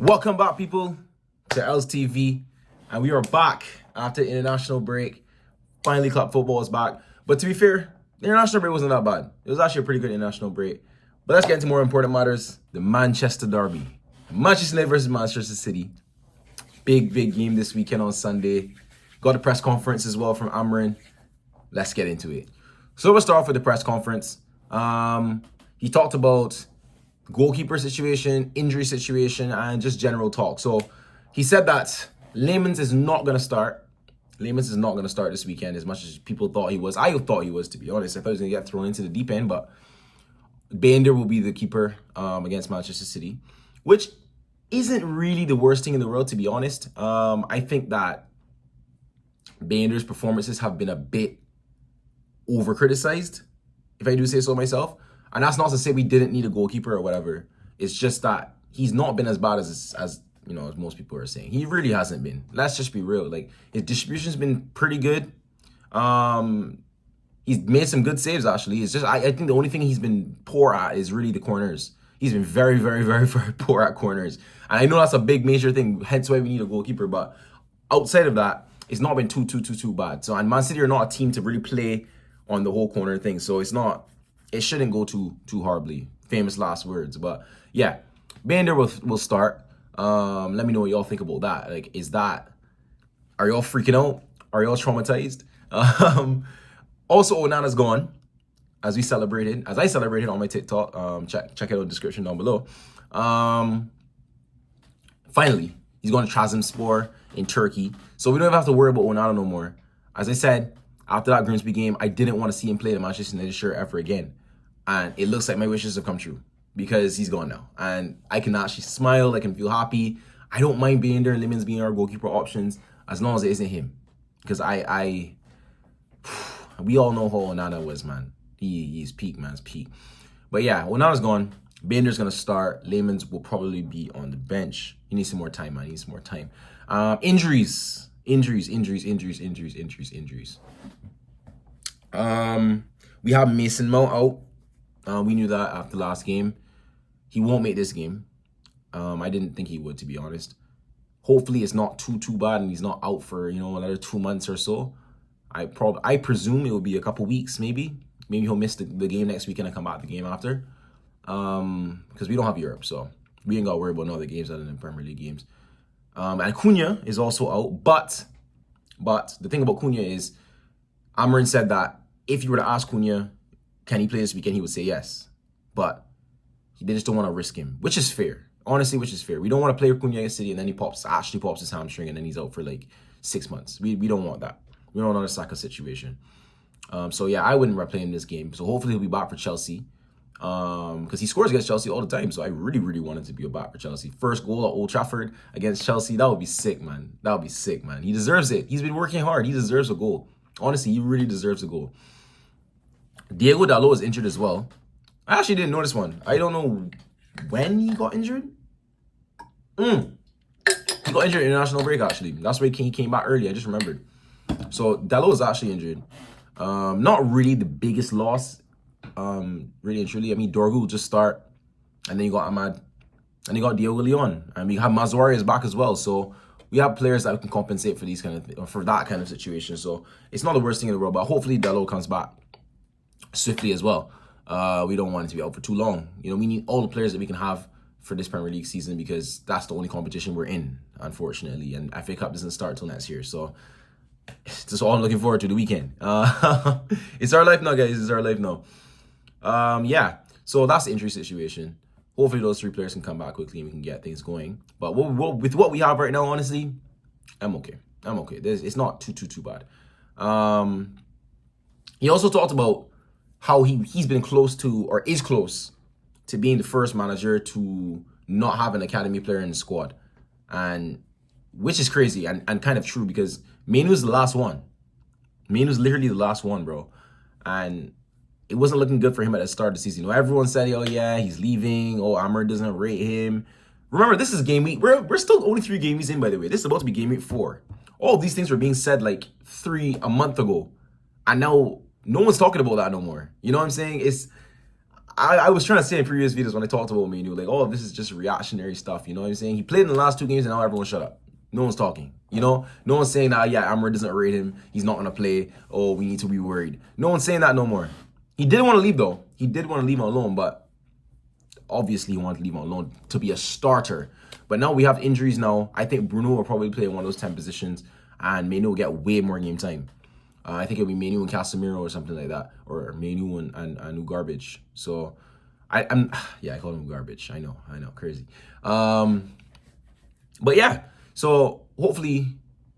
Welcome back, people, to Els TV, and we are back after international break. Finally, club football is back. But to be fair, the international break wasn't that bad. It was actually a pretty good international break. But let's get into more important matters: the Manchester derby, Manchester United versus Manchester City. Big game this weekend on Sunday. Got a press conference as well from Amrin. Let's get into it. So we'll start off with the press conference. He talked about goalkeeper situation, injury situation, and just general talk. So he said that Lemans is not going to start. Lemans is not going to start this weekend as much as people thought he was. I thought he was, to be honest. I thought he was going to get thrown into the deep end, but Bender will be the keeper against Manchester City, which isn't really the worst thing in the world, to be honest. I think that Bender's performances have been a bit over-criticized, if I do say so myself. And that's not to say we didn't need a goalkeeper or whatever. It's just that he's not been as bad as you know, as most people are saying. He really hasn't been. Let's just be real. Like, his distribution's been pretty good. He's made some good saves, actually. It's just I think the only thing he's been poor at is really the corners. He's been very poor at corners. And I know that's a big major thing, hence why we need a goalkeeper. But outside of that, it's not been too bad. So, and Man City are not a team to really play on the whole corner thing. So it shouldn't go too horribly. Famous last words. But yeah, Bender will start. Let me know what y'all think about that. Like, are y'all freaking out? Are y'all traumatized? Also, Onana's gone, as I celebrated on my TikTok. Check out the description down below. Finally, he's going to Trabzonspor in Turkey. So we don't even have to worry about Onana no more. As I said, after that Grimsby game, I didn't want to see him play the Manchester United shirt ever again. And it looks like my wishes have come true because he's gone now. And I can actually smile, I can feel happy. I don't mind Bender and Lemans being our goalkeeper options as long as it isn't him. Because we all know how Onana was, man. He's peak, man's peak. But yeah, Onana's gone. Bender's going to start. Lemans will probably be on the bench. He needs some more time, man. He needs some more time. Injuries. We have Mason Mount out. We knew that after last game. He won't make this game. I didn't think he would, to be honest. Hopefully it's not too bad and he's not out for, another 2 months or so. I presume it will be a couple weeks, maybe. Maybe he'll miss the game next weekend and come back the game after. Because we don't have Europe, so we ain't got to worry about no other games other than Premier League games. And Cunha is also out, but the thing about Cunha is Amarin said that if you were to ask Cunha, can he play this weekend, he would say yes. But they just don't want to risk him, which is fair. Honestly, which is fair. We don't want to play Cunha against City and then he actually pops his hamstring and then he's out for like 6 months. We don't want that. We don't want a Saka situation. So yeah, I wouldn't play him this game. So hopefully he'll be back for Chelsea. Because he scores against Chelsea all the time. So I really want him to be back for Chelsea. First goal at Old Trafford against Chelsea. That would be sick, man. That would be sick, man. He deserves it. He's been working hard. He deserves a goal. Honestly, he really deserves a goal. Diego Dalot is injured as well. I actually didn't know this one. I don't know when he got injured. He got injured in international break, actually. That's why he came back early. I just remembered. So Dalot is actually injured. Not really the biggest loss. Really and truly. I mean, Dorgu will just start. And then you got Ahmad. And you got Diogo Leon. And we have Mazzuari is back as well. So we have players that can compensate for these for that kind of situation. So it's not the worst thing in the world. But hopefully Dalot comes back swiftly as well. We don't want it to be out for too long. We need all the players that we can have for this Premier League season because that's the only competition we're in, unfortunately. And FA Cup doesn't start till next year. So that's all I'm looking forward to, the weekend. It's our life now, guys. It's our life now. Yeah. So that's the injury situation. Hopefully those 3 players can come back quickly and we can get things going. But with what we have right now, honestly, I'm okay. It's not too bad. He also talked about how he's been close to, or is close to, being the first manager to not have an academy player in the squad. And which is crazy and kind of true because Mainoo's the last one. Mainoo's literally the last one, bro. And it wasn't looking good for him at the start of the season. Everyone said, oh yeah, he's leaving. Oh, Amr doesn't rate him. Remember, this is game week. We're still only 3 game weeks in, by the way. This is about to be game week 4. All these things were being said like a month ago. And now no one's talking about that no more. You know what I'm saying? I was trying to say in previous videos when I talked about Manu, like, oh, this is just reactionary stuff. You know what I'm saying? He played in the last 2 games and now everyone shut up. No one's talking. You know? No one's saying that, yeah, Amr doesn't rate him. He's not going to play. Oh, we need to be worried. No one's saying that no more. He did want to leave, though. He did want to leave him alone, but obviously he wanted to leave him alone to be a starter. But now we have injuries now. I think Bruno will probably play in one of those 10 positions, and Manu will get way more game time. I think it'll be Manu and Casemiro or something like that, or Manu and Garbage. So I call him Garbage. I know, crazy. But yeah, so hopefully,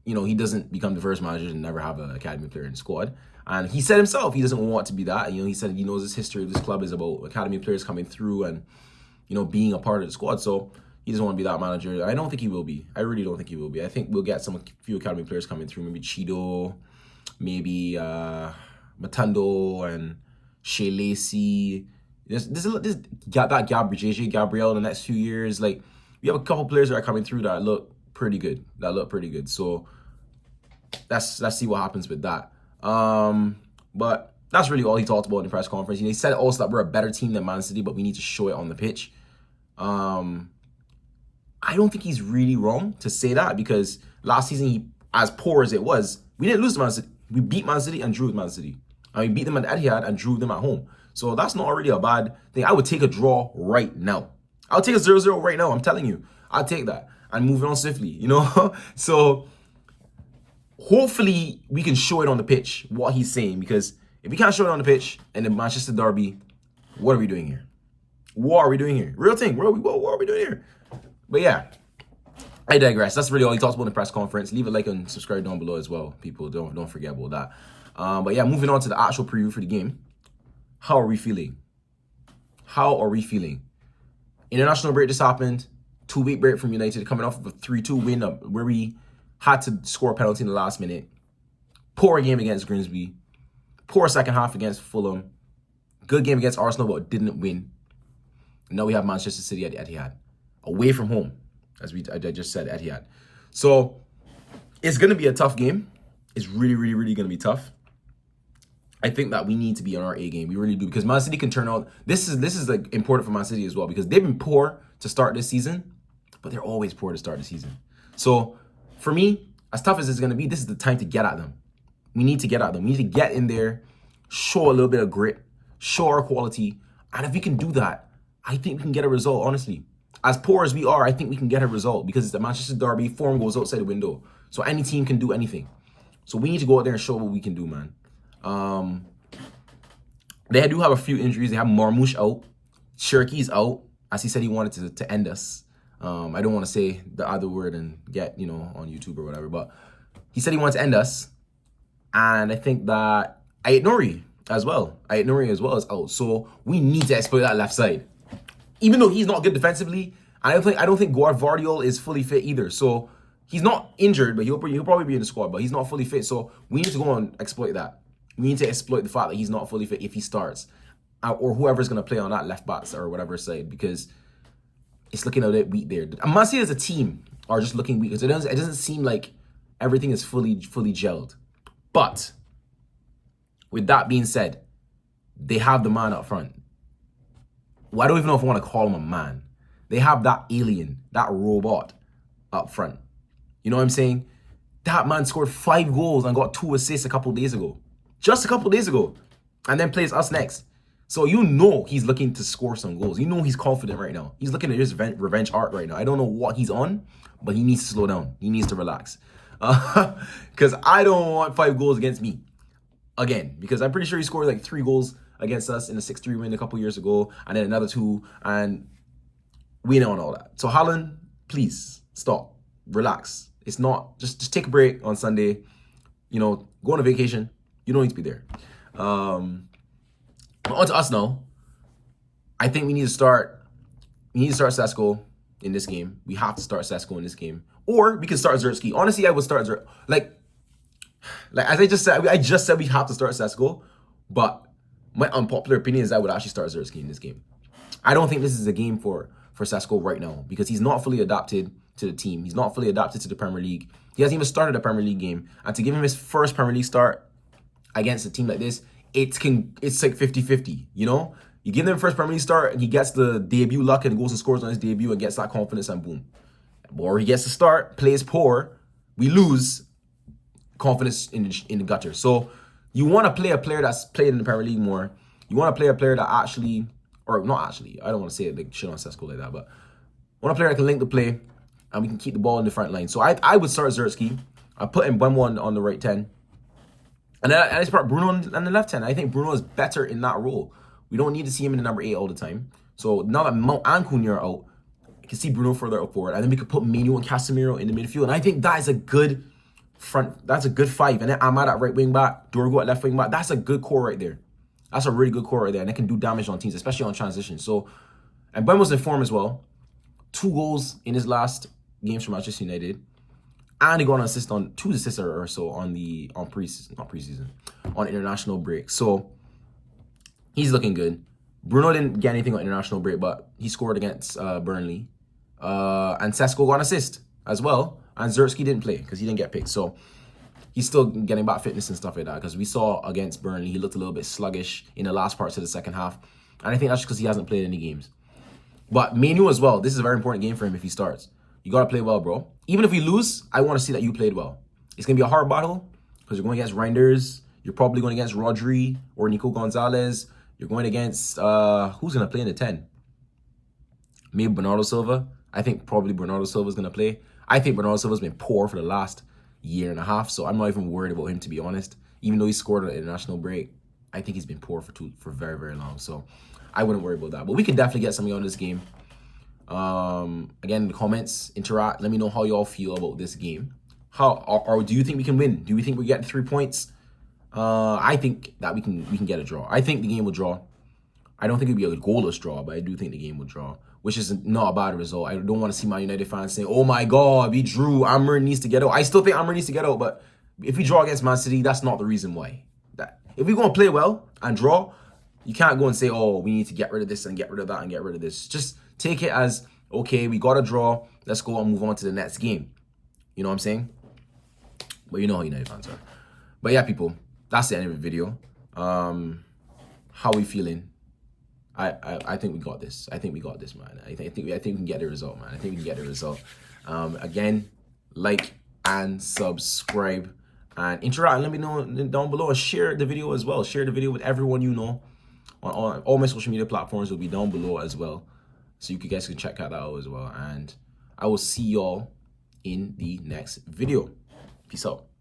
you know, he doesn't become the first manager to never have an academy player in the squad. And he said himself he doesn't want to be that. You know, he said he knows his history of this club is about academy players coming through and, you know, being a part of the squad. So he doesn't want to be that manager. I don't think he will be. I really don't think he will be. I think we'll get few academy players coming through. Maybe Chido, maybe Matando and Shea Lacey. There's that JJ Gabriel in the next few years. Like, we have a couple players that are coming through that look pretty good. So let's see what happens with that. But that's really all he talked about in the press conference. You know, he said also that we're a better team than Man City, but we need to show it on the pitch. I don't think he's really wrong to say that, because last season, as poor as it was, we didn't lose to Man City. We beat Man City and drew with Man City. And we beat them at Etihad and drew them at home. So that's not really a bad thing. I would take a draw right now. I'll take a 0-0 right now. I'm telling you. I'll take that and move on swiftly, you know? So hopefully we can show it on the pitch, what he's saying, because if we can't show it on the pitch in the Manchester derby, what are we doing here? What are we doing here? Real thing. What are we doing here? But yeah, I digress. That's really all he talks about in the press conference. Leave a like and subscribe down below as well, people. Don't forget about that. But yeah, moving on to the actual preview for the game. How are we feeling? International break just happened. 2-week break from United, coming off of a 3-2 win where we had to score a penalty in the last minute. Poor game against Grimsby. Poor second half against Fulham. Good game against Arsenal, but didn't win. And now we have Manchester City at Etihad. Away from home, as I just said, Etihad. So it's going to be a tough game. It's really, really, really going to be tough. I think that we need to be on our A game. We really do, because Man City can turn out. This is like important for Man City as well, because they've been poor to start this season, but they're always poor to start the season. So for me, as tough as it's going to be, this is the time to get at them. We need to get at them. We need to get in there, show a little bit of grit, show our quality. And if we can do that, I think we can get a result, honestly. As poor as we are, I think we can get a result, because it's the Manchester derby. Form goes outside the window. So any team can do anything. So we need to go out there and show what we can do, man. They do have a few injuries. They have Marmoush out. Cherky's out, as he said he wanted to end us. I don't want to say the other word and get, you know, on YouTube or whatever, but he said he wanted to end us. And I think that Ait Nouri as well is out. So we need to exploit that left side. Even though he's not good defensively, I don't think Guardvardiol is fully fit either. So he's not injured, but he'll probably be in the squad, but he's not fully fit. So we need to go and exploit that. We need to exploit the fact that he's not fully fit if he starts, or whoever's going to play on that left back or whatever side, because it's looking a bit weak there. And Man City as a team are just looking weak, because it doesn't seem like everything is fully gelled. But with that being said, they have the man up front. Well, I don't even know if I want to call him a man. They have that alien, that robot up front. You know what I'm saying? That man scored 5 goals and got 2 assists a couple days ago. Just a couple days ago. And then plays us next. So you know he's looking to score some goals. You know he's confident right now. He's looking at his revenge arc right now. I don't know what he's on, but he needs to slow down. He needs to relax. Because I don't want 5 goals against me. Again. Because I'm pretty sure he scored like 3 goals against us in a 6-3 win a couple years ago, and then another 2, and we know all that. So Haaland, please stop, relax. It's not just take a break on Sunday. You know, go on a vacation. You don't need to be there. On to us now. I think we need to start. We need to start Sesko in this game. We have to start Sesko in this game, or we can start Zertsky. Honestly, I would start like as I just said we have to start Sesko, but my unpopular opinion is I would actually start Zertsky in this game. I don't think this is a game for Sesko right now, because he's not fully adapted to the team. He's not fully adapted to the Premier League. He hasn't even started a Premier League game. And to give him his first Premier League start against a team like this, it's like 50-50, you know? You give him first Premier League start, and he gets the debut luck and goes and scores on his debut and gets that confidence, and boom. Or he gets to start, plays poor, we lose confidence in the gutter. So you want to play a player that's played in the Premier League more. You want to play a player that actually, or not actually, I don't want to say it like shit on Sesko like that, but want a player that can link the play and we can keep the ball in the front line. So I would start Zertsky. I put in Mbeumo on the right 10. And I start Bruno on the left 10. I think Bruno is better in that role. We don't need to see him in the number 8 all the time. So now that Mount and Cunha are out, I can see Bruno further up forward. And then we could put Menu and Casemiro in the midfield. And I think that is a good front. That's a good 5. And then Ahmad at right wing back, Dorgo at left wing back. That's a good core right there. That's a really good core right there. And it can do damage on teams, especially on transition. So, and Ben was in form as well. 2 goals in his last games for Manchester United. And he got an assist on 2 assists or so on international break. So he's looking good. Bruno didn't get anything on international break, but he scored against Burnley. And Sesko got an assist as well. And Zertsky didn't play because he didn't get picked. So he's still getting back fitness and stuff like that. Because we saw against Burnley, he looked a little bit sluggish in the last parts of the second half. And I think that's just because he hasn't played any games. But Menu as well. This is a very important game for him if he starts. You got to play well, bro. Even if we lose, I want to see that you played well. It's going to be a hard battle because you're going against Reinders. You're probably going against Rodri or Nico Gonzalez. You're going against, who's going to play in the 10? Maybe Bernardo Silva. I think probably Bernardo Silva is going to play. I think Bernardo Silva's been poor for the last year and a half, so I'm not even worried about him, to be honest. Even though he scored on an international break, I think he's been poor for very, very long. So I wouldn't worry about that. But we can definitely get something out of this game. Again, in the comments, interact. Let me know how y'all feel about this game. Or do you think we can win? Do we think we get 3 points? I think that we can get a draw. I think the game will draw. I don't think it'll be a goalless draw, but I do think the game will draw, which is not a bad result. I don't want to see my United fans saying, "Oh my God, we drew. Amr needs to get out." I still think Amr needs to get out, but if we draw against Man City, that's not the reason why. If we're going to play well and draw, you can't go and say, "Oh, we need to get rid of this and get rid of that and get rid of this." Just take it as, okay, we got a draw. Let's go and move on to the next game. You know what I'm saying? But you know how United fans are. But yeah, people, that's the end of the video. How we feeling? I think we got this. I think we got this, man. I think we can get the result, man. I think we can get the result. Again, like and subscribe and interact. And let me know down below. And share the video as well. Share the video with everyone you know. On all my social media platforms will be down below as well, so you guys can check that out as well. And I will see y'all in the next video. Peace out.